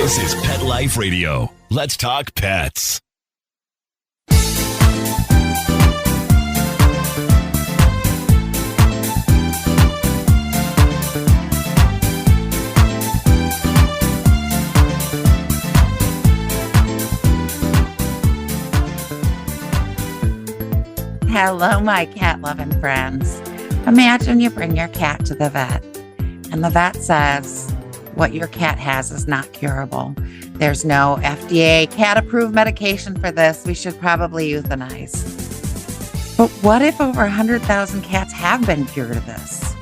This is Pet Life Radio. Let's talk pets. Hello, my cat-loving friends. Imagine you bring your cat to the vet, and the vet says what your cat has is not curable. There's no FDA cat-approved medication for this. We should probably euthanize. But what if over 100,000 cats have been cured of this?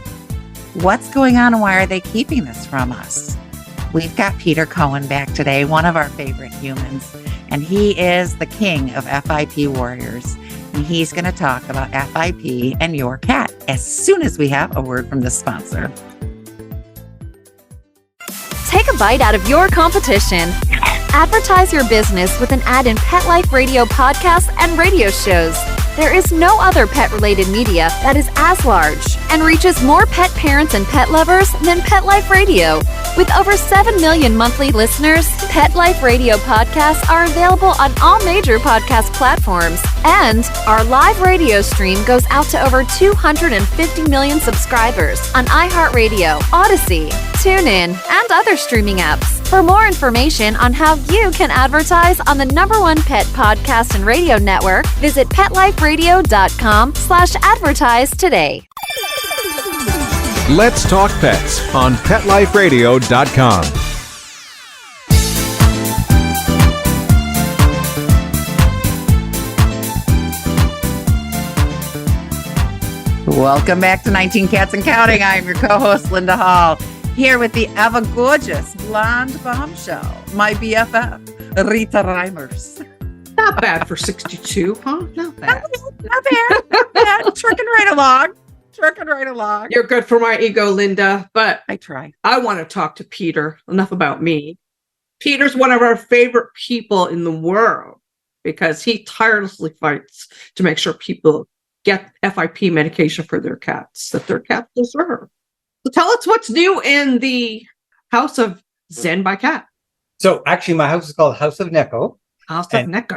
What's going on, and why are they keeping this from us? We've got Peter Cohen back today, one of our favorite humans, and he is the king of FIP warriors. And he's going to talk about FIP and your cat as soon as we have a word from the sponsor. Take a bite out of your competition. Advertise your business with an ad in Pet Life Radio podcasts and radio shows. There is no other pet-related media that is as large and reaches more pet parents and pet lovers than Pet Life Radio. With over 7 million monthly listeners, Pet Life Radio podcasts are available on all major podcast platforms. And our live radio stream goes out to over 250 million subscribers on iHeartRadio, Odyssey, TuneIn, and other streaming apps. For more information on how you can advertise on the #1 pet podcast and radio network, visit PetLifeRadio.com/advertise today. Let's Talk Pets on PetLifeRadio.com. Welcome back to 19 Cats and Counting. I'm your co-host, Linda Hall, here with the ever-gorgeous blonde bombshell, my BFF, Rita Reimers. Not bad for 62, huh? Not bad. Not bad. Not bad. Trucking right along. You're good for my ego, Linda, but I try. I want to talk to Peter. Enough about me. Peter's one of our favorite people in the world because he tirelessly fights to make sure people get FIP medication for their cats that their cats deserve. So tell us what's new in the house of Zen by Cat. So actually, my house is called House of Neko. House of Neko.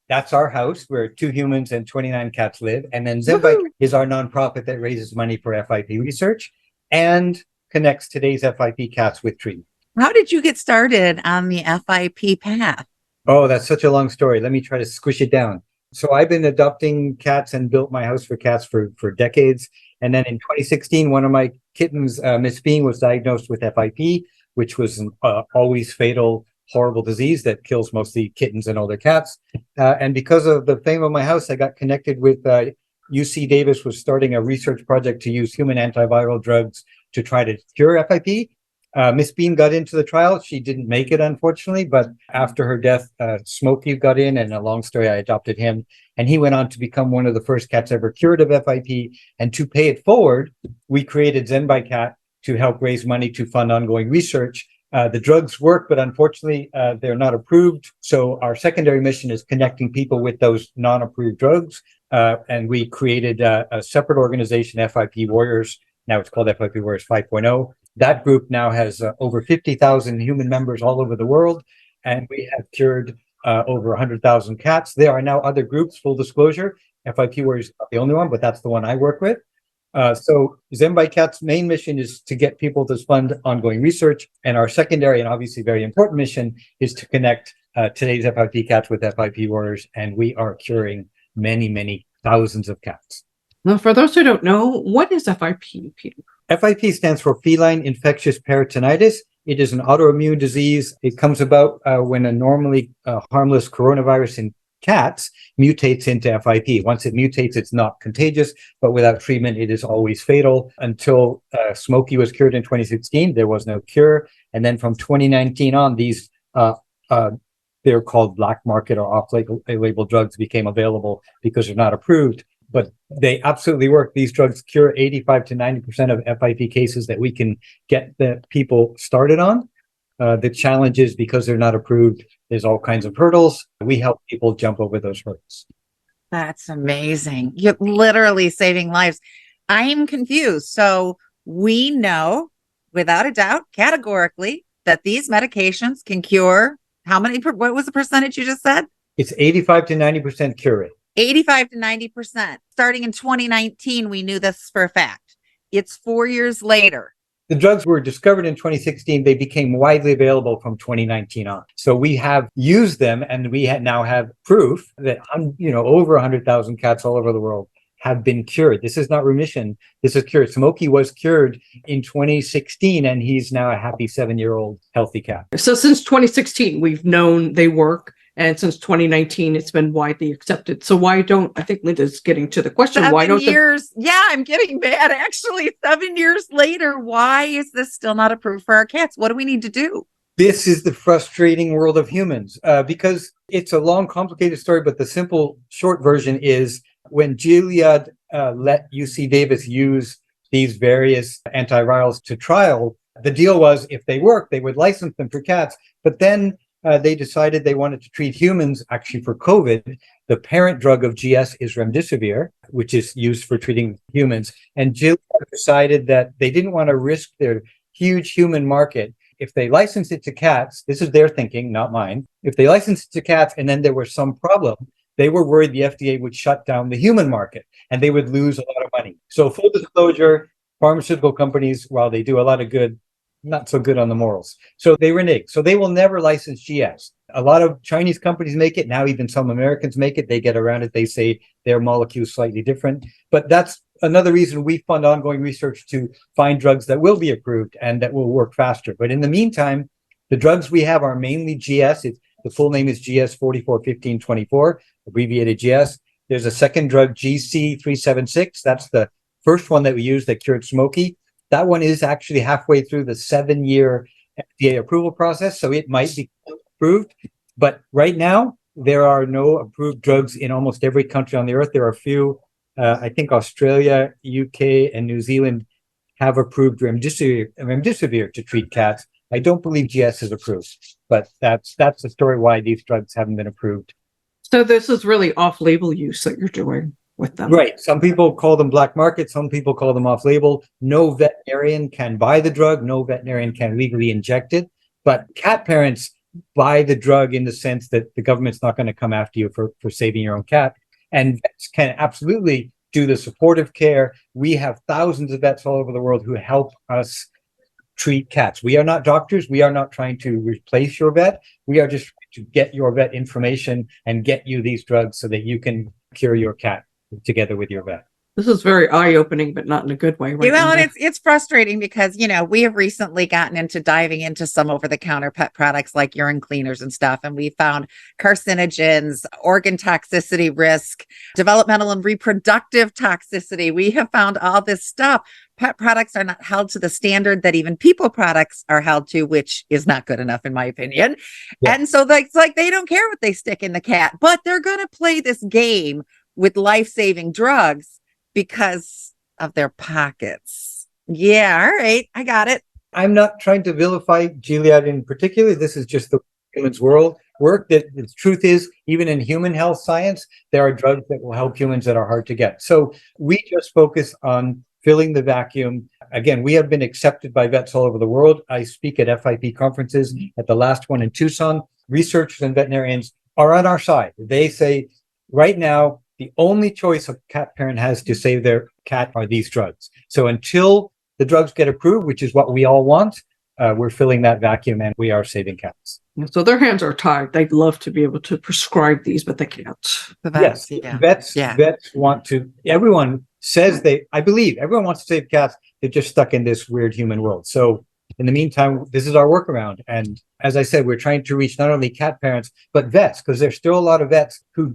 That's our house where 2 humans and 29 cats live. And then Zen by Cat is our nonprofit that raises money for FIP research and connects today's FIP cats with treatment. How did you get started on the FIP path? Oh, that's such a long story. Let me try to squish it down. So I've been adopting cats and built my house for cats for decades. And then in 2016, one of my kittens, Miss Bean, was diagnosed with FIP, which was an always fatal, horrible disease that kills mostly kittens and older cats. And because of the fame of my house, I got connected with UC Davis was starting a research project to use human antiviral drugs to try to cure FIP. Miss Bean got into the trial. She didn't make it, unfortunately, but after her death, Smokey got in, and a long story, I adopted him. And he went on to become one of the first cats ever cured of FIP. And to pay it forward, we created Zen by Cat to help raise money to fund ongoing research. The drugs work, but unfortunately, they're not approved. So our secondary mission is connecting people with those non-approved drugs. And we created a separate organization, FIP Warriors. Now it's called FIP Warriors 5.0. That group now has over 50,000 human members all over the world, and we have cured over 100,000 cats. There are now other groups, full disclosure. FIP Warriors is not the only one, but that's the one I work with. So Zen by Cat's main mission is to get people to fund ongoing research, and our secondary and obviously very important mission is to connect today's FIP cats with FIP Warriors, and we are curing many, many thousands of cats. Now, for those who don't know, what is FIP, Peter? FIP stands for feline infectious peritonitis. It is an autoimmune disease. It comes about when a normally harmless coronavirus in cats mutates into FIP. Once it mutates, it's not contagious, but without treatment, it is always fatal. Until Smokey was cured in 2016, there was no cure. And then from 2019 on, these they're called black market or off-label drugs became available because they're not approved. But they absolutely work. These drugs cure 85 to 90% of FIP cases that we can get the people started on. The challenge is because they're not approved, there's all kinds of hurdles. We help people jump over those hurdles. That's amazing. You're literally saving lives. I am confused. So we know, without a doubt, categorically, that these medications can cure how many, what was the percentage you just said? It's 85 to 90% cure rate. 85 to 90%. Starting in 2019, we knew this for a fact. It's 4 years later. The drugs were discovered in 2016. They became widely available from 2019 on. So we have used them, and we now have proof that, over 100,000 cats all over the world have been cured. This is not remission. This is cured. Smokey was cured in 2016, and he's now a happy 7-year-old healthy cat. So since 2016, we've known they work. And since 2019, it's been widely accepted. So why don't, I think Linda's getting to the question, why don't 7 years? Yeah, I'm getting mad. Actually, 7 years later, why is this still not approved for our cats? What do we need to do? This is the frustrating world of humans, because it's a long, complicated story, but the simple, short version is when Gilead let UC Davis use these various antivirals to trial, the deal was if they work, they would license them for cats. But then they decided they wanted to treat humans actually for COVID. The parent drug of GS is remdesivir, which is used for treating humans. And Gilead decided that they didn't want to risk their huge human market. If they license it to cats, this is their thinking, not mine. If they license it to cats and then there was some problem, they were worried the FDA would shut down the human market and they would lose a lot of money. So full disclosure, pharmaceutical companies, while they do a lot of good, not so good on the morals. So they renege. So they will never license GS. A lot of Chinese companies make it. Now even some Americans make it. They get around it. They say their molecule is slightly different. But that's another reason we fund ongoing research to find drugs that will be approved and that will work faster. But in the meantime, the drugs we have are mainly GS. The full name is GS 441524, abbreviated GS. There's a second drug, GC 376. That's the first one that we used that cured Smokey. That one is actually halfway through the 7-year FDA approval process, so it might be approved. But right now, there are no approved drugs in almost every country on the earth. There are a few. I think Australia, UK, and New Zealand have approved remdesivir to treat cats. I don't believe GS is approved, but that's the story why these drugs haven't been approved. So this is really off-label use that you're doing with them. Right. Some people call them black market. Some people call them off-label. No veterinarian can buy the drug. No veterinarian can legally inject it. But cat parents buy the drug in the sense that the government's not going to come after you for saving your own cat. And vets can absolutely do the supportive care. We have thousands of vets all over the world who help us treat cats. We are not doctors. We are not trying to replace your vet. We are just trying to get your vet information and get you these drugs so that you can cure your cat together with your vet. This is very eye-opening, but not in a good way. Right? Well, and it's frustrating because, we have recently gotten into diving into some over-the-counter pet products like urine cleaners and stuff. And we found carcinogens, organ toxicity risk, developmental and reproductive toxicity. We have found all this stuff. Pet products are not held to the standard that even people products are held to, which is not good enough, in my opinion. Yeah. And so it's like they don't care what they stick in the cat, but they're going to play this game with life-saving drugs because of their pockets. Yeah, all right, I got it. I'm not trying to vilify Gilead in particular. This is just the humans world work. That the truth is, even in human health science, there are drugs that will help humans that are hard to get. So we just focus on filling the vacuum. Again, we have been accepted by vets all over the world. I speak at FIP conferences. At the last one in Tucson, researchers and veterinarians are on our side. They say, right now, the only choice a cat parent has to save their cat are these drugs. So until the drugs get approved, which is what we all want, we're filling that vacuum and we are saving cats. So their hands are tied. They'd love to be able to prescribe these, but they can't. Yes, yeah. Vets want to. Everyone says I believe everyone wants to save cats. They're just stuck in this weird human world. So in the meantime, this is our workaround. And as I said, we're trying to reach not only cat parents, but vets, because there's still a lot of vets who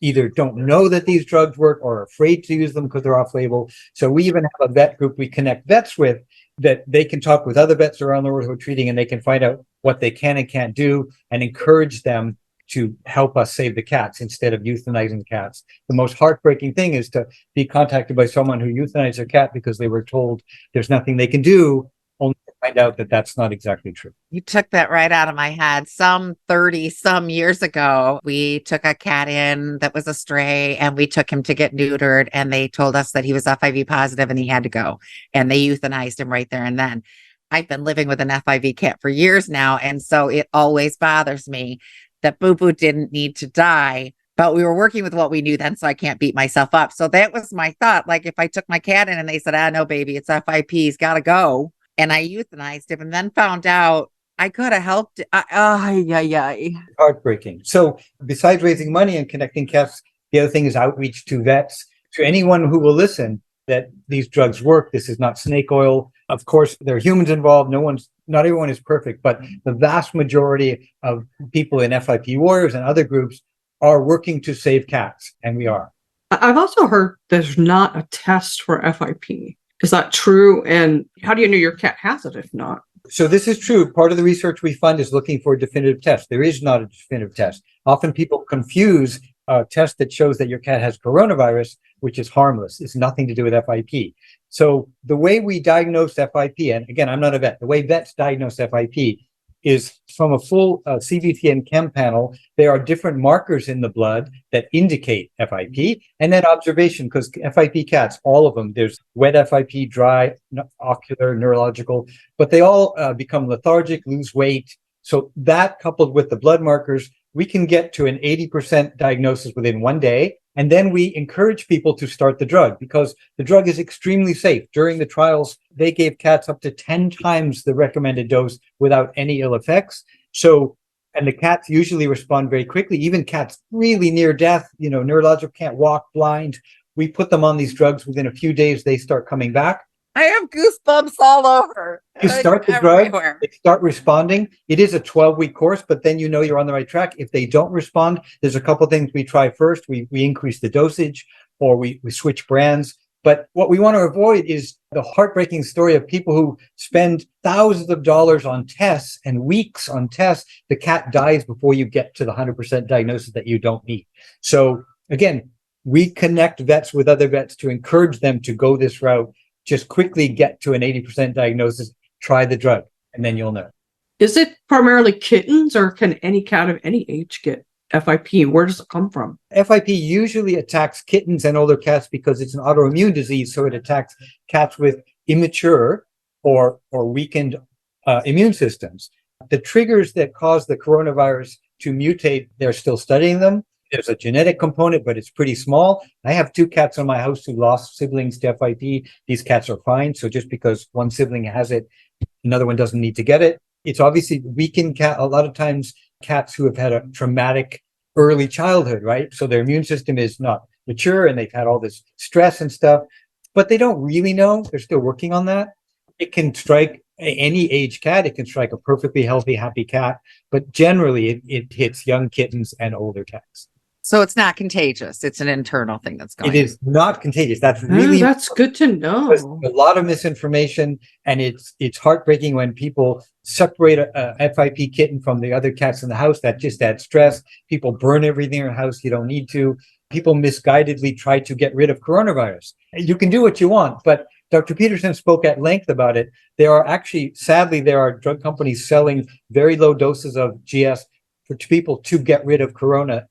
either don't know that these drugs work or are afraid to use them because they're off-label. So we even have a vet group we connect vets with that they can talk with other vets around the world who are treating, and they can find out what they can and can't do and encourage them to help us save the cats instead of euthanizing the cats. The most heartbreaking thing is to be contacted by someone who euthanized their cat because they were told there's nothing they can do, only to find out that that's not exactly true. You took that right out of my head. Some 30-some years ago, we took a cat in that was a stray and we took him to get neutered, and they told us that he was FIV positive and he had to go, and they euthanized him right there and then. I've been living with an FIV cat for years now. And so it always bothers me that Boo Boo didn't need to die, but we were working with what we knew then. So I can't beat myself up. So that was my thought. Like if I took my cat in and they said, no, baby, it's FIP, he's got to go. And I euthanized him and then found out I could have helped. Heartbreaking. So besides raising money and connecting cats, the other thing is outreach to vets, to anyone who will listen, that these drugs work. This is not snake oil. Of course, there are humans involved. Not everyone is perfect, but the vast majority of people in FIP Warriors and other groups are working to save cats, and we are. I've also heard there's not a test for FIP. Is that true? And how do you know your cat has it if not? So this is true. Part of the research we fund is looking for a definitive test. There is not a definitive test. Often people confuse a test that shows that your cat has coronavirus, which is harmless. It's nothing to do with FIP. So the way we diagnose FIP, and again, I'm not a vet, the way vets diagnose FIP is from a full CBC and chem panel. There are different markers in the blood that indicate FIP, and then observation, because FIP cats, all of them, there's wet FIP, dry, ocular, neurological, but they all become lethargic, lose weight. So that coupled with the blood markers, we can get to an 80% diagnosis within 1 day. And then we encourage people to start the drug because the drug is extremely safe. During the trials, they gave cats up to 10 times the recommended dose without any ill effects. So, and the cats usually respond very quickly. Even cats really near death, neurological, can't walk, blind. We put them on these drugs. Within a few days, they start coming back. I have goosebumps all over. You start the drug, they start responding. It is a 12-week course, but then you're on the right track. If they don't respond, there's a couple of things we try first. We increase the dosage or we switch brands. But what we want to avoid is the heartbreaking story of people who spend thousands of dollars on tests and weeks on tests. The cat dies before you get to the 100% diagnosis that you don't need. So again, we connect vets with other vets to encourage them to go this route. Just quickly get to an 80% diagnosis, try the drug, and then you'll know. Is it primarily kittens or can any cat of any age get FIP? Where does it come from? FIP usually attacks kittens and older cats because it's an autoimmune disease. So it attacks cats with immature or weakened immune systems. The triggers that cause the coronavirus to mutate, they're still studying them. There's a genetic component, but it's pretty small. I have 2 cats in my house who lost siblings to FIP. These cats are fine. So just because one sibling has it, another one doesn't need to get it. It's obviously weakened cat. A lot of times cats who have had a traumatic early childhood, right? So their immune system is not mature and they've had all this stress and stuff, but they don't really know. They're still working on that. It can strike any age cat. It can strike a perfectly healthy, happy cat, but generally it hits young kittens and older cats. So it's not contagious. It's an internal thing that's going on. It is not contagious. That's really that's good to know. A lot of misinformation, and it's heartbreaking when people separate a FIP kitten from the other cats in the house. That just adds stress. People burn everything in their house. You don't need to. People misguidedly try to get rid of coronavirus. You can do what you want, but Dr. Peterson spoke at length about it. Sadly, there are drug companies selling very low doses of GS for people to get rid of coronavirus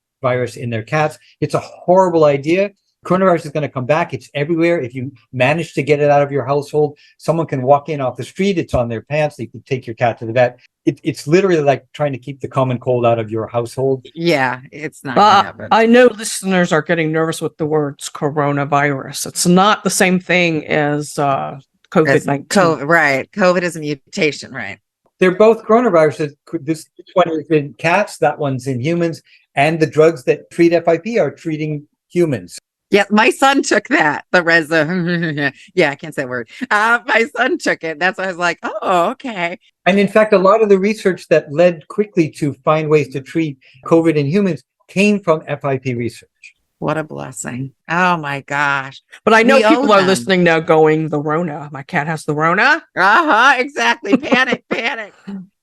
in their cats. It's a horrible idea. Coronavirus is going to come back. It's everywhere. If you manage to get it out of your household, someone can walk in off the street. It's on their pants. You can take your cat to the vet. It's literally like trying to keep the common cold out of your household. Yeah, it's not going to happen. I know listeners are getting nervous with the words coronavirus. It's not the same thing as COVID-19. Right. COVID is a mutation, right? They're both coronaviruses. This one is in cats, that one's in humans, and the drugs that treat FIP are treating humans. Yeah, my son took that. Yeah, I can't say a word. My son took it. That's why I was like, oh, okay. And in fact, a lot of the research that led quickly to find ways to treat COVID in humans came from FIP research. What a blessing. Oh my gosh. But I know people are listening now going, the Rona. My cat has the Rona. Exactly. Panic, panic.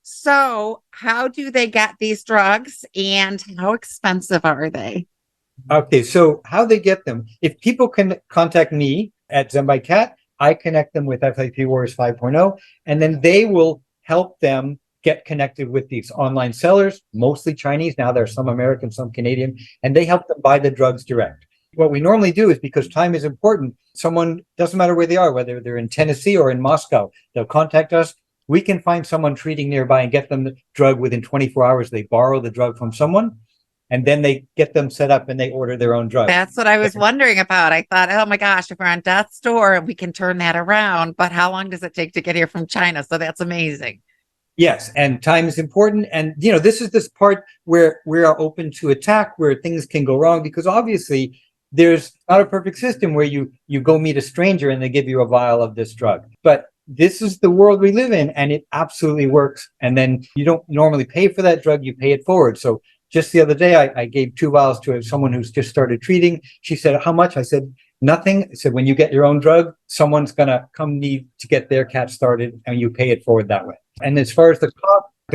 So how do they get these drugs and how expensive are they? Okay, so how they get them. If people can contact me at Zen by Cat, I connect them with FIP Warriors 5.0, and then they will help them get connected with these online sellers, mostly Chinese. Now there are some American, some Canadian, and they help them buy the drugs direct. What we normally do is, because time is important, someone, doesn't matter where they are, whether they're in Tennessee or in Moscow, they'll contact us. we can find someone treating nearby and get them the drug within 24 hours. They borrow the drug from someone, and then they get them set up and they order their own drug. That's what I was wondering about. I thought, oh my gosh, if we're on death's door, we can turn that around. But how long does it take to get here from China? So that's amazing. Yes, and time is important. And, this is this part where we are open to attack, where things can go wrong, because obviously there's not a perfect system where you go meet a stranger and they give you a vial of this drug. But this is the world we live in, and it absolutely works. And then you don't normally pay for that drug, you pay it forward. So just the other day, I gave 2 vials to someone who's just started treating. She said, how much? I said, nothing. I said, when you get your own drug, someone's going to come need to get their cat started, and you pay it forward that way. And as far as the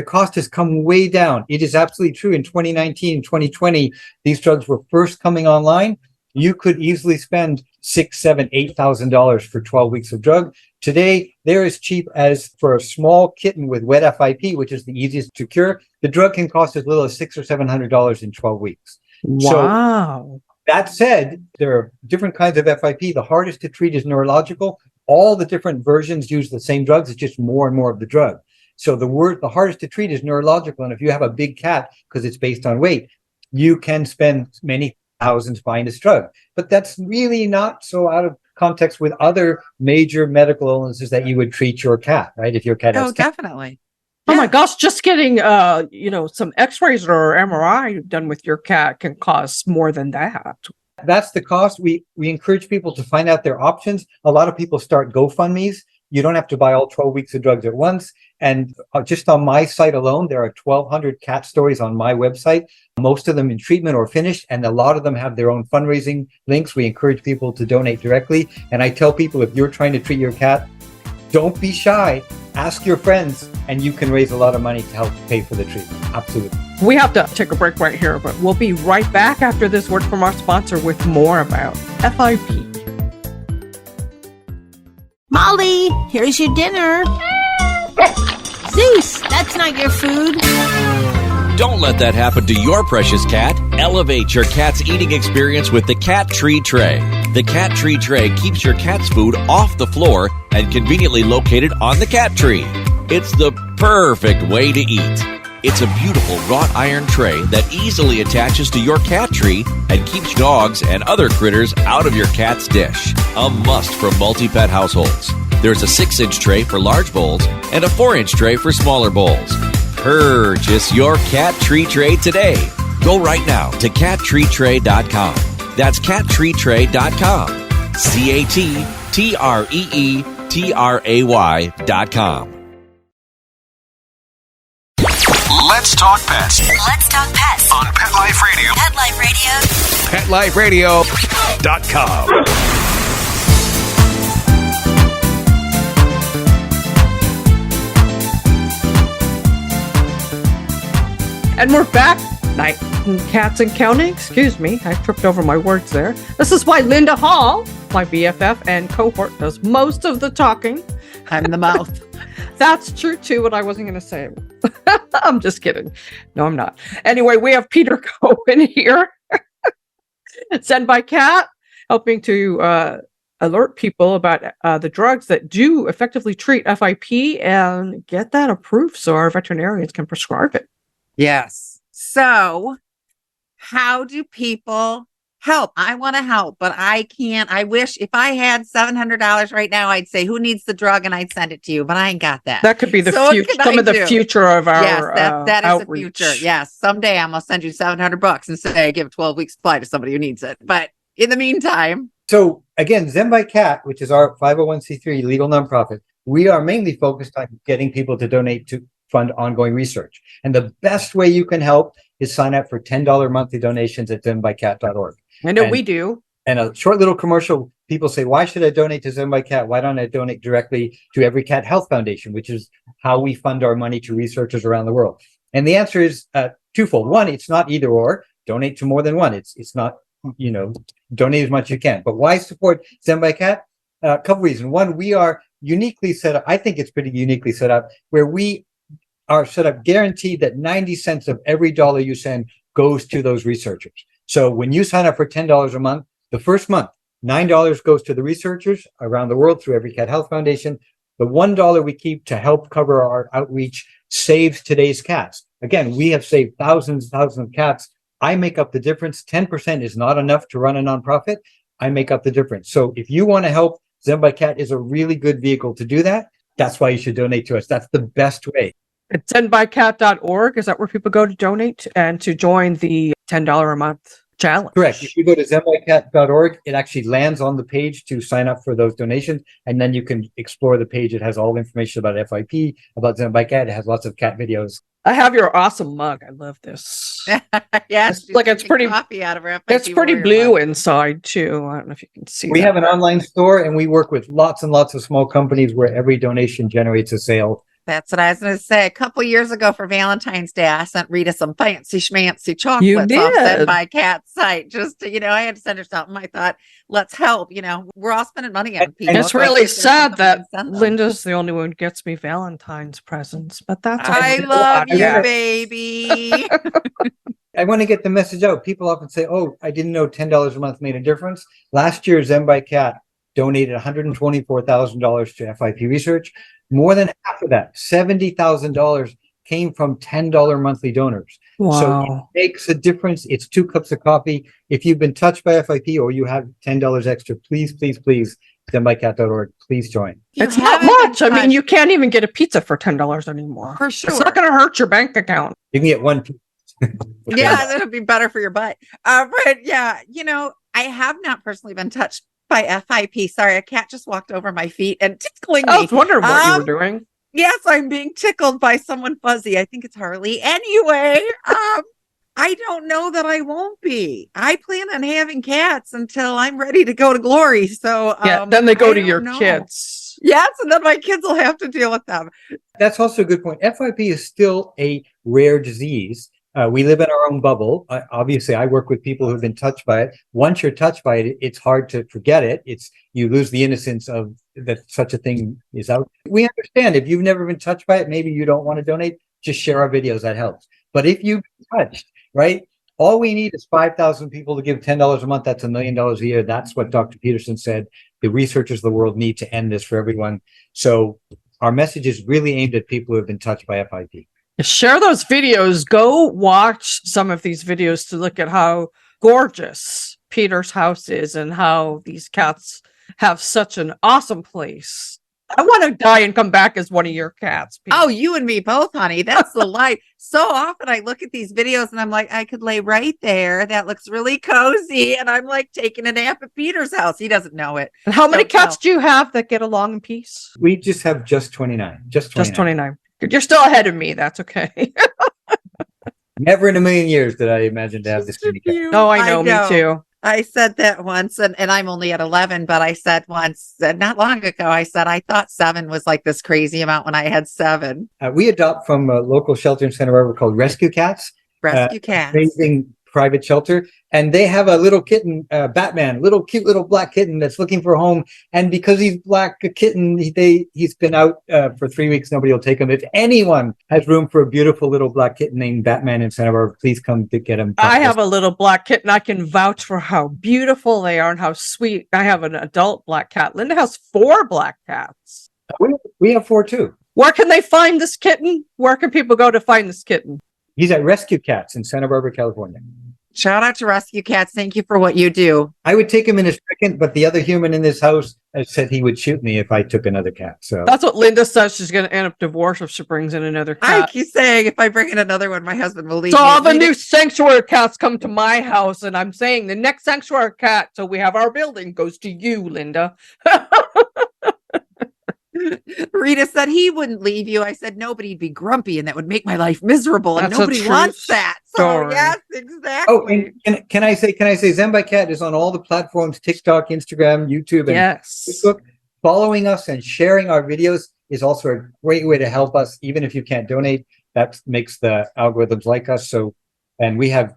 cost has come way down. It is absolutely true. In 2019, 2020, these drugs were first coming online. You could easily spend $6,000, $7,000, $8,000 for 12 weeks of drug. Today, they're as cheap as for a small kitten with wet FIP, which is the easiest to cure. The drug can cost as little as $600 or $700 in 12 weeks. Wow. So, that said, there are different kinds of FIP. The hardest to treat is neurological. All the different versions use the same drugs. It's just more and more of the drug. So the hardest to treat is neurological. And if you have a big cat, because it's based on weight, you can spend many thousands buying this drug. But that's really not so out of context with other major medical illnesses that you would treat your cat, right? If your cat has Definitely. Oh my gosh, just getting some x-rays or MRI done with your cat can cost more than that. That's the cost. We encourage people to find out their options. A lot of people start GoFundMes. You don't have to buy all 12 weeks of drugs at once. And just on my site alone, there are 1,200 cat stories on my website, most of them in treatment or finished. And a lot of them have their own fundraising links. We encourage people to donate directly. And I tell people, if you're trying to treat your cat, don't be shy. Ask your friends, and you can raise a lot of money to help pay for the treatment. Absolutely. We have to take a break right here, but we'll be right back after this word from our sponsor with more about FIP. Molly, here's your dinner. Zeus, that's not your food. Don't let that happen to your precious cat. Elevate your cat's eating experience with the Cat Tree Tray. The Cat Tree Tray keeps your cat's food off the floor and conveniently located on the cat tree. It's the perfect way to eat. It's a beautiful wrought iron tray that easily attaches to your cat tree and keeps dogs and other critters out of your cat's dish. A must for multi-pet households. There's a 6-inch tray for large bowls and a 4-inch tray for smaller bowls. Purchase your Cat Tree Tray today. Go right now to cattreetray.com. That's cattreetray.com. cattreetray.com. Let's talk pets. Let's talk pets On Pet Life Radio. Pet Life Radio. PetLifeRadio.com. And we're back. Night cats and counting. Excuse me, I tripped over my words there. This is why Linda Hall, my BFF and cohort, does most of the talking. I'm the mouth. That's true too, but I wasn't going to say it. I'm just kidding. No, I'm not. Anyway, we have Peter Cohen here. Sent by Cat, helping to alert people about the drugs that do effectively treat FIP and get that approved so our veterinarians can prescribe it. Yes. So how do people help? I want to help, but I can't. I wish if I had $700 right now, I'd say, who needs the drug? And I'd send it to you, but I ain't got that. That could be the So what future, can some I of the do? future of our Yes, that is outreach. the future. Yes. Someday I'm going to send you $700 and say, give 12 weeks supply to somebody who needs it. But in the meantime. So again, Zen by Cat, which is our 501c3 legal nonprofit, we are mainly focused on getting people to donate to fund ongoing research. And the best way you can help is sign up for $10 monthly donations at zenbycat.org. I know And- we do. And a short little commercial, people say, why should I donate to Zen by Cat? Why don't I donate directly to Every Cat Health Foundation, which is how we fund our money to researchers around the world? And the answer is twofold. One, it's not either or. Donate to more than one. It's not, donate as much as you can. But why support Zen by Cat? A couple reasons. One, we are uniquely set up. I think it's pretty uniquely set up where we are set up guaranteed that 90 cents of every dollar you send goes to those researchers. So when you sign up for $10 a month, the first month, $9 goes to the researchers around the world through Every Cat Health Foundation. The $1 we keep to help cover our outreach saves today's cats. Again, we have saved thousands of cats. I make up the difference. 10% is not enough to run a nonprofit. I make up the difference. So if you want to help, Zen by Cat is a really good vehicle to do that. That's why you should donate to us. That's the best way. It's zenbycat.org. Is that where people go to donate and to join the $10 a month challenge? Correct. If you go to zenbycat.org, it actually lands on the page to sign up for those donations. And then you can explore the page. It has all the information about FIP, about Zen by Cat. It has lots of cat videos. I have your awesome mug. I love this. Yes, it's pretty coffee out of her. It's pretty blue inside too. I don't know if you can see. We have an online store, and we work with lots and lots of small companies where every donation generates a sale. That's what I was going to say. A couple years ago for Valentine's Day, I sent Rita some fancy schmancy chocolates You did. off Zen by Cat's site. Just to, I had to send her something. I thought, let's help. We're all spending money on people. It's really sad that Linda's the only one who gets me Valentine's presents, but that's I love you, baby. I want to get the message out. People often say, "Oh, I didn't know $10 a month made a difference." Last year, Zen by Cat donated $124,000 to FIP research. More than half of that, $70,000, came from $10 monthly donors. Wow. So it makes a difference. It's 2 cups of coffee. If you've been touched by FIP or you have $10 extra, please, zenbycat.org, please join. It's not much. I mean, you can't even get a pizza for $10 anymore. For sure. It's not going to hurt your bank account. You can get one pizza. Yeah, that'll be better for your butt. But yeah, I have not personally been touched by FIP. Sorry, a cat just walked over my feet and tickling me. I was wondering what you were doing. Yes, I'm being tickled by someone fuzzy. I think it's Harley. Anyway, I don't know that I won't be. I plan on having cats until I'm ready to go to glory. So then they go to your kids. Yes, and then my kids will have to deal with them. That's also a good point. FIP is still a rare disease. We live in our own bubble. Obviously, I work with people who've been touched by it. Once you're touched by it, it's hard to forget it. You lose the innocence of that such a thing is out. We understand if you've never been touched by it, maybe you don't want to donate. Just share our videos. That helps. But if you've been touched, right? All we need is 5,000 people to give $10 a month. That's $1 million a year. That's what Dr. Peterson said. The researchers of the world need to end this for everyone. So our message is really aimed at people who have been touched by FIP. Share those videos. Go watch some of these videos to look at how gorgeous Peter's house is and how these cats have such an awesome place. I want to die and come back as one of your cats, Peter. Oh, you and me both, honey. That's the life. So often I look at these videos and I'm like, I could lay right there. That looks really cozy. And I'm like taking a nap at Peter's house. He doesn't know it. And how many cats do you have that get along in peace? We just have just 29. Just 29. You're still ahead of me. That's okay. Never in a million years did I imagine to have this many cats. Oh, I know. Me too. I said that once, and I'm only at 11, but I said once, not long ago, I said, I thought 7 was like this crazy amount when I had 7. We adopt from a local shelter in Santa Barbara called Rescue Cats. Rescue Cats. Amazing private shelter. And they have a little kitten, Batman, cute little black kitten that's looking for a home. And because he's black, a kitten, he's been out for 3 weeks. Nobody will take him. If anyone has room for a beautiful little black kitten named Batman in Santa Barbara, please come to get him. I have a little black kitten. I can vouch for how beautiful they are and how sweet. I have an adult black cat. Linda has 4 black cats. We have 4 too. Where can they find this kitten? Where can people go to find this kitten? He's at Rescue Cats in Santa Barbara, California. Shout out to Rescue Cats. Thank you for what you do. I would take him in a second, but the other human in this house said he would shoot me if I took another cat. So that's what Linda says. She's going to end up divorced if she brings in another cat. I keep saying if I bring in another one, my husband will leave. So all the new sanctuary cats come to my house, and I'm saying the next sanctuary cat, so we have our building, goes to you, Linda. Rita said he wouldn't leave you. I said nobody would be grumpy, and that would make my life miserable, and nobody wants that. So yes, exactly. Oh, and can I say Zen by Cat is on all the platforms: TikTok, Instagram, YouTube, and Facebook. Following us and sharing our videos is also a great way to help us, even if you can't donate. That makes the algorithms like us. So, and we have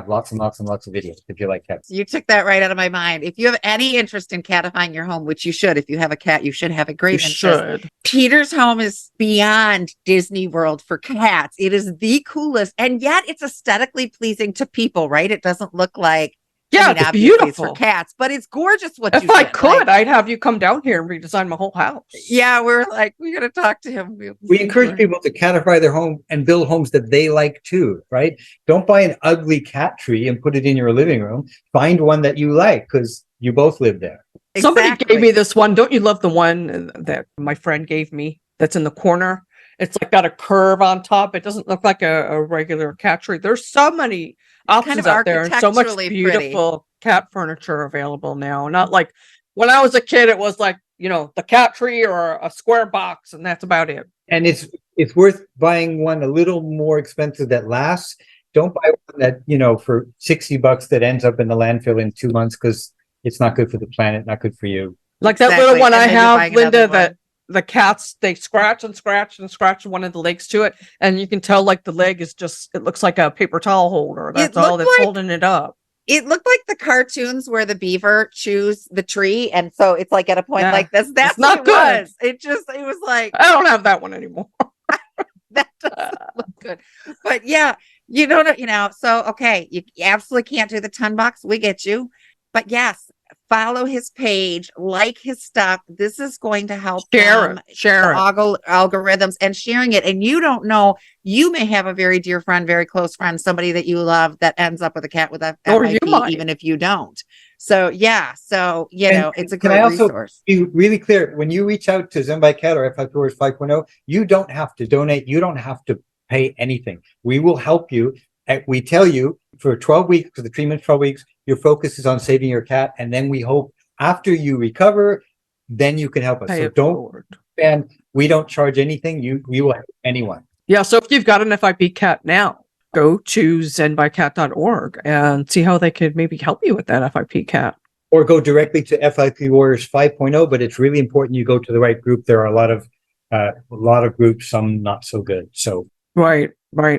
lots and lots and lots of videos if you like cats. You took that right out of my mind. If you have any interest in catifying your home, which you should, if you have a cat, you should have a great interest. Should. Peter's home is beyond Disney World for cats. It is the coolest, and yet it's aesthetically pleasing to people, right? It doesn't look like Yeah, obviously beautiful. it's for cats, but it's gorgeous what If you I did. could, I'd have you come down here and redesign my whole house. Yeah, we're like, we got to talk to him. We encourage people to catify their home and build homes that they like too, right? Don't buy an ugly cat tree and put it in your living room. Find one that you like because you both live there. Somebody gave me this one. Don't you love the one that my friend gave me that's in the corner? It's like got a curve on top. It doesn't look like a regular cat tree. There's so many options out there and so much beautiful cat furniture available now. Not like when I was a kid, it was like, the cat tree or a square box and that's about it. And it's worth buying one a little more expensive that lasts. Don't buy one that, for $60 that ends up in the landfill in 2 months because it's not good for the planet, not good for you. Like that little one I have, Linda, that the cats, they scratch and scratch and scratch one of the legs to it. And you can tell like the leg is it looks like a paper towel holder. That's all that's holding it up. It looked like the cartoons where the beaver chews the tree. And so it's like at a point like this. That's not good. It was like, I don't have that one anymore. That doesn't look good. But yeah, so, okay, you absolutely can't do the 10 bucks. We get you. But yes, follow his page, like his stuff. This is going to help share it. Algorithms and sharing it. And you don't know, you may have a very dear friend, very close friend, somebody that you love that ends up with a cat with a FIP, even if you don't. So yeah, it's a great resource. Be really clear, when you reach out to Zen by Cat or FIP Warriors 5.0, you don't have to donate. You don't have to pay anything. We will help you. We tell you for 12 weeks, for the treatment 12 weeks, your focus is on saving your cat. And then we hope after you recover, then you can help us. So don't, and we don't charge anything. We will help anyone. Yeah. So if you've got an FIP cat now, go to zenbycat.org and see how they could maybe help you with that FIP cat. Or go directly to FIP Warriors 5.0, but it's really important you go to the right group. There are a lot of groups, some not so good. So Right.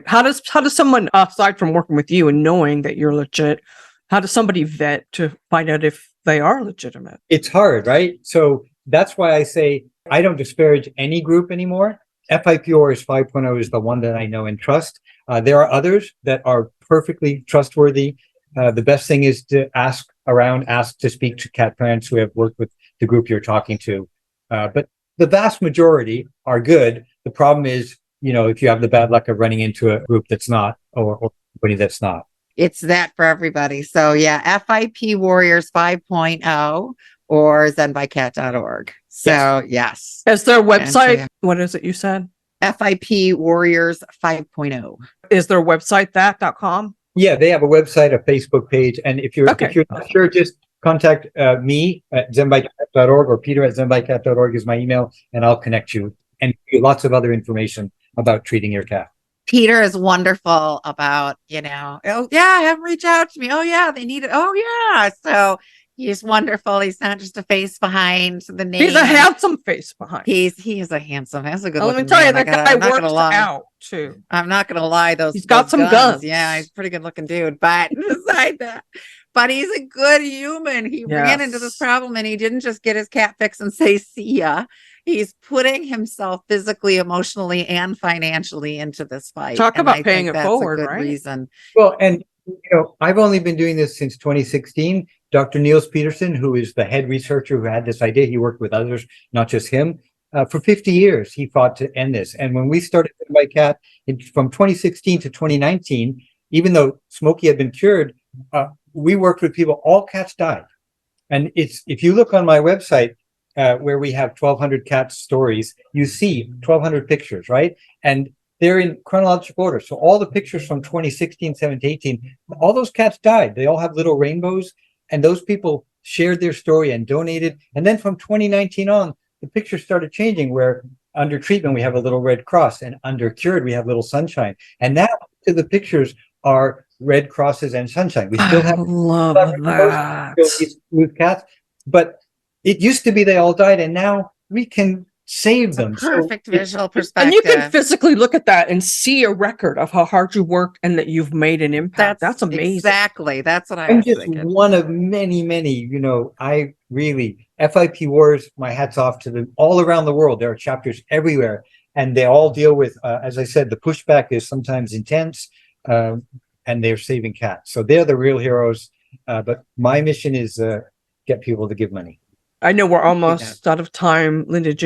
How does someone, aside from working with you and knowing that you're legit, how does somebody vet to find out if they are legitimate? It's hard, right? So that's why I say I don't disparage any group anymore. FIP Warriors 5.0 is the one that I know and trust. There are others that are perfectly trustworthy. The best thing is to ask to speak to cat parents who have worked with the group you're talking to. But the vast majority are good. The problem is, if you have the bad luck of running into a group that's not, or somebody that's not. It's that for everybody. So yeah, FIP Warriors 5.0 or zenbycat.org. So yes. Is their website? What is it you said? FIP Warriors 5.0. Is their website that.com? Yeah, they have a website, a Facebook page. And if you're not sure, just contact me at zenbycat.org or Peter at zenbycat.org is my email, and I'll connect you and give you lots of other information about treating your cat. Peter is wonderful about, oh yeah, have them reach out to me. Oh yeah, they need it. Oh yeah. So he's wonderful. He's not just a face behind the name. He's a handsome face behind. He is a handsome. That's a good. Let me tell you, that guy works out too. I'm not gonna lie. He's got some guns. Yeah, he's a pretty good looking dude. But beside that, but he's a good human. He ran into this problem and he didn't just get his cat fixed and say, see ya. He's putting himself physically, emotionally, and financially into this fight. Talk about paying it forward, right? Reason. Well, and I've only been doing this since 2016. Dr. Niels Peterson, who is the head researcher who had this idea, he worked with others, not just him. For 50 years, he fought to end this. And when we started by Cat from 2016 to 2019, even though Smokey had been cured, we worked with people. All cats died. And if you look on my website, where we have 1,200 cat stories, you see 1,200 pictures, right? And they're in chronological order. So all the pictures from 2016, 17, 18, all those cats died. They all have little rainbows. And those people shared their story and donated. And then from 2019 on, the pictures started changing where under treatment, we have a little red cross, and under cured, we have little sunshine. And now the pictures are red crosses and sunshine. We still have love that. With cats, but it used to be they all died, and now we can save them. Perfect visual perspective. And you can physically look at that and see a record of how hard you worked and that you've made an impact. That's amazing. Exactly. That's what I'm just thinking. One of many, I really, FIP Wars, my hat's off to them all around the world. There are chapters everywhere, and they all deal with, as I said, the pushback is sometimes intense, and they're saving cats. So they're the real heroes. But my mission is get people to give money. I know we're almost out of time. Linda, did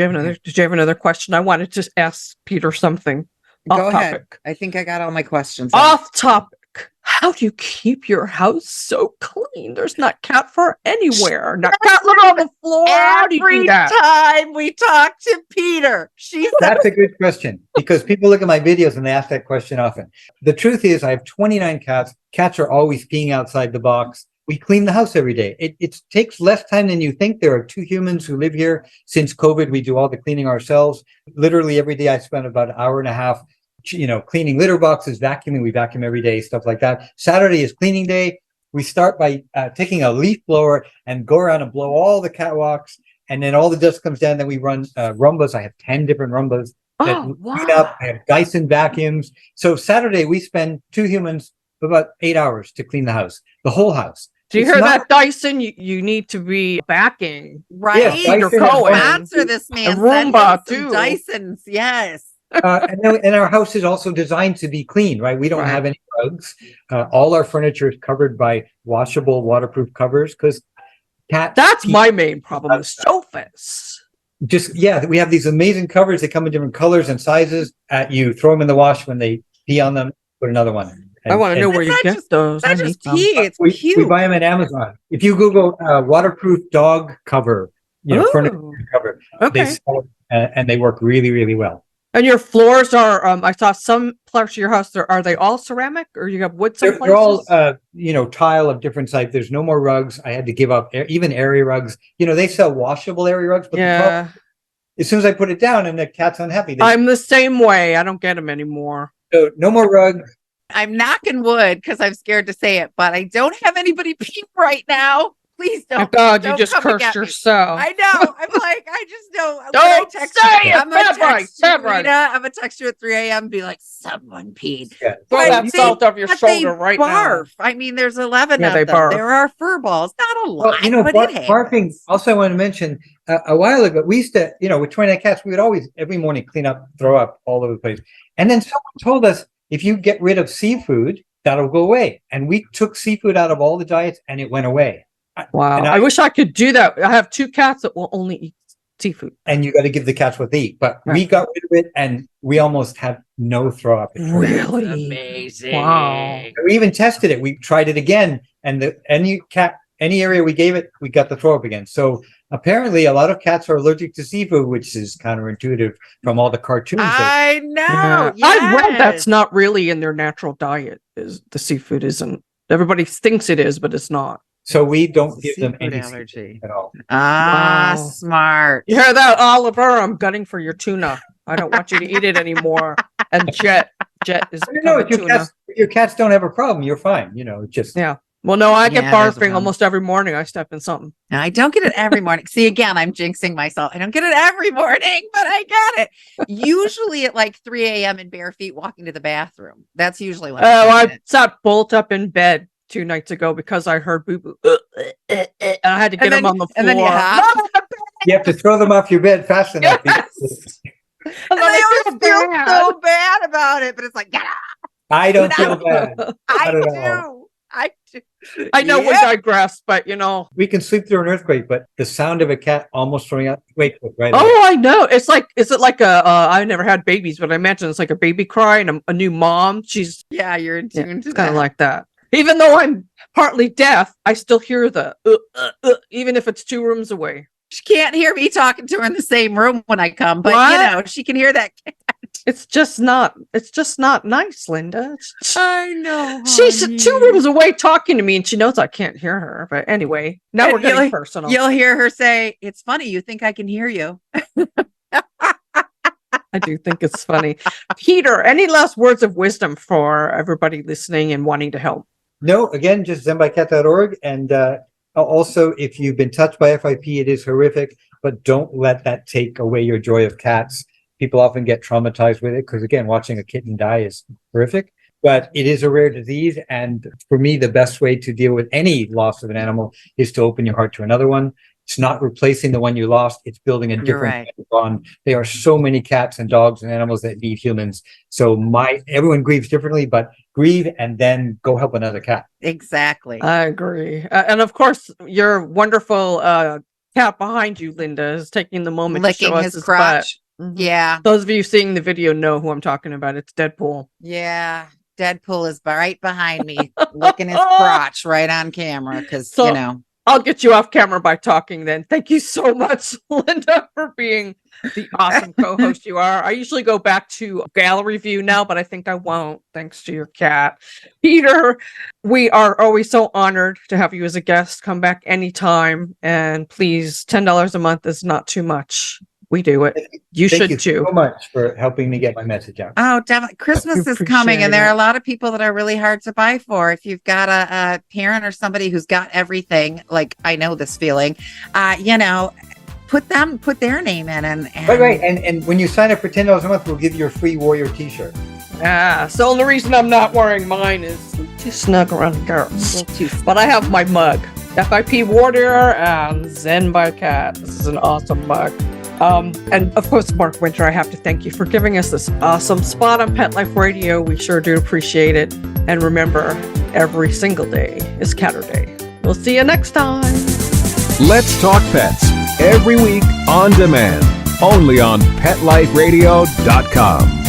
you have another question? I wanted to ask Peter something. Go Off ahead. topic. I think I got all my questions. Off topic. How do you keep your house so clean? There's not cat fur anywhere. Not cat litter on the floor. How do you do Every that? time we talk to Peter, she says, That's a good question because people look at my videos and they ask that question often. The truth is I have 29 cats. Cats are always peeing outside the box. We clean the house every day. It takes less time than you think. There are 2 humans who live here. Since COVID, we do all the cleaning ourselves. Literally every day I spend about an hour and a half, cleaning litter boxes, vacuuming. We vacuum every day, stuff like that. Saturday is cleaning day. We start by taking a leaf blower and go around and blow all the catwalks. And then all the dust comes down. Then we run Rumbas. I have 10 different Rumbas that clean up. I have Dyson vacuums. So Saturday we spend 2 humans about 8 hours to clean the house, the whole house. Do you hear that, Dyson? You need to be backing. right? Yes, Peter Dyson Cohen. Answer this man. A Roomba, Send him too. some Dysons, yes. And our house is also designed to be clean, right? We don't have any rugs. All our furniture is covered by washable, waterproof covers because cats. That's my main problem with sofas. We have these amazing covers. They come in different colors and sizes. You throw them in the wash when they pee on them. Put another one. I want to know where you get those. That's just pee. It's cute. We buy them at Amazon. If you Google waterproof dog cover, furniture cover, they sell it, and they work really, really well. And your floors are, I saw some parts of your house, are they all ceramic or you have wood? They're all, tile of different types. There's no more rugs. I had to give up even area rugs. They sell washable area rugs, but the problem, as soon as I put it down and the cat's unhappy. I'm the same way. I don't get them anymore. So no more rugs. I'm knocking wood because I'm scared to say it, but I don't have anybody pee right now. Please don't. Oh God, don't you just come and cursed get me. yourself. I know. I'm like, I just don't. Don't say it. I'm gonna text you, February. Rita. I'm gonna text you at 3 a.m. and be like, someone peed. Yeah. Throw that salt off your But shoulder they right barf. now. I mean, there's 11 Yeah, of they them. barf. There are fur balls. Not a lot, Well, but it barfing. happens. Also, I want to mention a while ago, we used to, with 29 cats, we would always every morning clean up, throw up all over the place. And then someone told us if you get rid of seafood, that'll go away. And we took seafood out of all the diets, and it went away. Wow. I wish I could do that. I have 2 cats that will only eat seafood. And you got to give the cats what they eat. But we got rid of it, and we almost had no throw up. Really? Amazing. Wow. We even tested it. We tried it again, and any area we gave it, we got the throw up again. So apparently, a lot of cats are allergic to seafood, which is counterintuitive from all the cartoons. I know. Yeah. Yes. I read that's not really in their natural diet. Is the seafood isn't? Everybody thinks it is, but it's not. So we don't give them Seafood any allergy. seafood at all. Ah, Wow. smart. You hear that, Oliver? I'm gunning for your tuna. I don't want you to eat it anymore. And Jet is I don't know, becoming if your cats don't have a problem, you're fine. Just Yeah. Well, no, I get Yeah, there's a barfing problem. almost every morning. I step in something. I don't get it every morning. See, again, I'm jinxing myself. I don't get it every morning, but I get it. Usually at like 3 a.m. in bare feet walking to the bathroom. That's usually when I sat bolt up in bed 2 nights ago because I heard boo boo. And I had to get him on the floor. And then you have to throw them off your bed fast enough. Yes. and I always feel so bad about it, but it's like, get up. I don't Get feel out. bad. I Not at do. all. I do. I know we Yeah. digress, but We can sleep through an earthquake, but the sound of a cat almost throwing out, wake up right away. Oh, I know. It's like, is it like I never had babies, but I imagine it's like a baby cry and a new mom. She's Yeah, you're in tune to it's kind of that. like that. Even though I'm partly deaf, I still hear the even if it's 2 rooms away. She can't hear me talking to her in the same room when I come, but What? she can hear that. It's just not nice, Linda. I know. She's 2 rooms away talking to me and she knows I can't hear her. But anyway, now And we're getting personal. You'll hear her say, "It's funny. You think I can hear you?" I do think it's funny. Peter, any last words of wisdom for everybody listening and wanting to help? No, again, just zenbycat.org. And also, if you've been touched by FIP, it is horrific, but don't let that take away your joy of cats. People often get traumatized with it because, again, watching a kitten die is horrific, but it is a rare disease. And for me, the best way to deal with any loss of an animal is to open your heart to another one. It's not replacing the one you lost. It's building a You're different right. bond. There are so many cats and dogs and animals that need humans. So everyone grieves differently, but grieve and then go help another cat. Exactly. I agree. And of course, your wonderful cat behind you, Linda, is taking the moment to Licking show us his his crotch. butt. Yeah. Those of you seeing the video know who I'm talking about. It's Deadpool. Yeah. Deadpool is right behind me, licking his crotch right on camera because, So- you know. I'll get you off camera by talking then. Thank you so much, Linda, for being the awesome co-host you are. I usually go back to gallery view now, but I think I won't, thanks to your cat. Peter, we are always so honored to have you as a guest. Come back anytime. And please, $10 a month is not too much. We do it. You Thank should you too. so much for helping me get my message out. Oh, definitely. Christmas is coming, appreciate and there it. are a lot of people that are really hard to buy for. If you've got a parent or somebody who's got everything, like I know this feeling, you know, put their name in and Right. And when you sign up for $10 a month, we'll give you a free Warrior t-shirt. Yeah. So the only reason I'm not wearing mine is too snug around the girls. But I have my mug. FIP Warrior and Zen by Cat. This is an awesome mug. And of course, Mark Winter, I have to thank you for giving us this awesome spot on Pet Life Radio. We sure do appreciate it. And remember, every single day is Catter Day. We'll see you next time. Let's Talk Pets, every week on demand, only on PetLifeRadio.com.